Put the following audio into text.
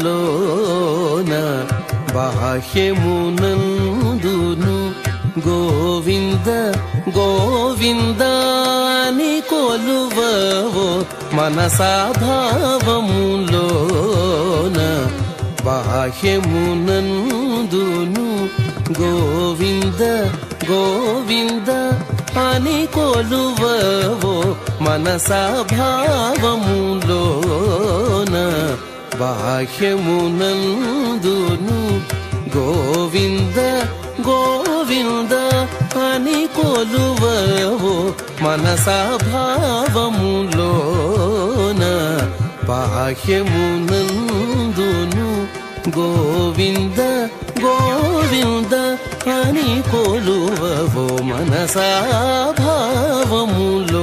భావములోన బాహ్యమునందును గోవింద గోవిందాని కొలువవో మనసా భావములోన బాహ్యమునందును గోవింద గోవింద అని కొలువవో మనసా భావములోన బాహ్యమునందును గోవింద గోవింద అని కొలువవో మనసా భావములోన బాహ్యమునందును గోవింద గోవింద అని కొలువవో మనసా భావములోన